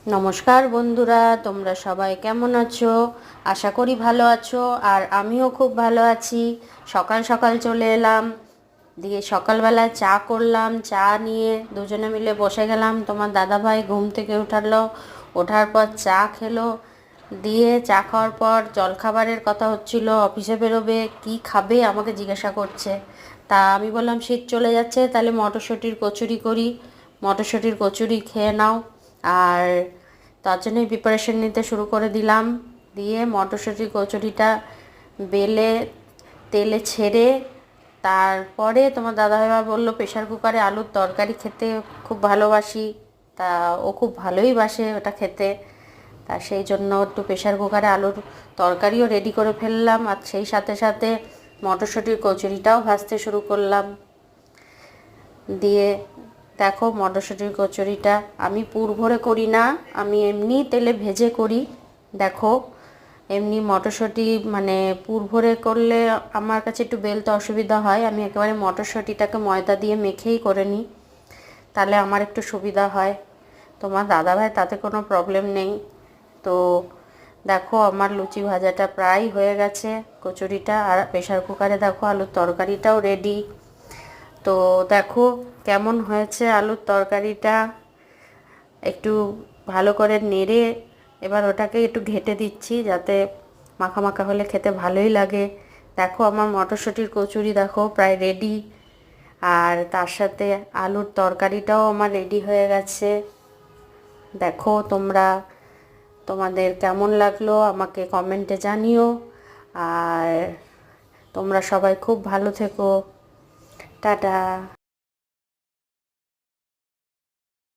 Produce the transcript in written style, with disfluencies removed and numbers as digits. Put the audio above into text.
নমস্কার বন্ধুরা, তোমরা সবাই কেমন আছো? আশা করি ভালো আছো। আর আমিও খুব ভালো আছি। সকাল সকাল চলে এলাম, দিয়ে সকালবেলা চা করলাম। চা নিয়ে দুজনে মিলে বসে গেলাম। তোমার দাদাভাই ঘুম থেকে উঠালো, ওঠার পর চা খেলো। দিয়ে চা খাওয়ার পর জলখাবারের কথা হচ্ছিল, অফিসে বেরোবে, কি খাবে আমাকে জিজ্ঞাসা করছে। তা আমি বললাম শীত চলে যাচ্ছে, তাহলে মটরশুঁটির কচুরি করি। মটরশুঁটির কচুরি খেয়ে নাও। আর তার জন্যই প্রিপারেশন নিতে শুরু করে দিলাম। দিয়ে মটরশুঁটির কচুরিটা বেলে তেলে ছেড়ে তারপরে তোমার দাদাভাই বললো প্রেশার কুকারে আলুর তরকারি খেতে খুব ভালোবাসি। তা ও খুব ভালোই বাসে ওটা খেতে। তা সেই জন্য একটু প্রেশার কুকারে আলুর তরকারিও রেডি করে ফেললাম, আর সেই সাথে সাথে মটরশুঁটির কচুরিটাও ভাজতে শুরু করলাম। দিয়ে দেখো, মটরশুঁটির কচুরিটা আমি পুর ভরে করি না, আমি এমনি তেলে ভেজে করি। দেখো, এমনি মটরশুঁটি মানে পুর ভরে করলে আমার কাছে একটু বেলতে অসুবিধা হয়। আমি একেবারে মটরশুঁটিটাকে ময়দা দিয়ে মেখেই করে নিই, তাহলে আমার একটু সুবিধা হয়। তোমার দাদাভাই তাতে কোনো প্রবলেম নেই। তো দেখো, আমার লুচি ভাজাটা প্রায় হয়ে গেছে, কচুরিটা আর প্রেশার কুকারে দেখো আলুর তরকারিটাও রেডি। তো দেখো কেমন হয়েছে আলুর তরকারিটা। একটু ভালো করে নেড়ে এবার ওটাকে একটু ঘেঁটে দিচ্ছি, যাতে মাখা মাখা হলে খেতে ভালোই লাগে। দেখো আমার মটরশুঁটির কচুরি দেখো প্রায় রেডি, আর তার সাথে আলুর তরকারিটাও আমার রেডি হয়ে গেছে। দেখো তোমরা, তোমাদের কেমন লাগলো আমাকে কমেন্টে জানিও। আর তোমরা সবাই খুব ভালো থেকো। টাটা।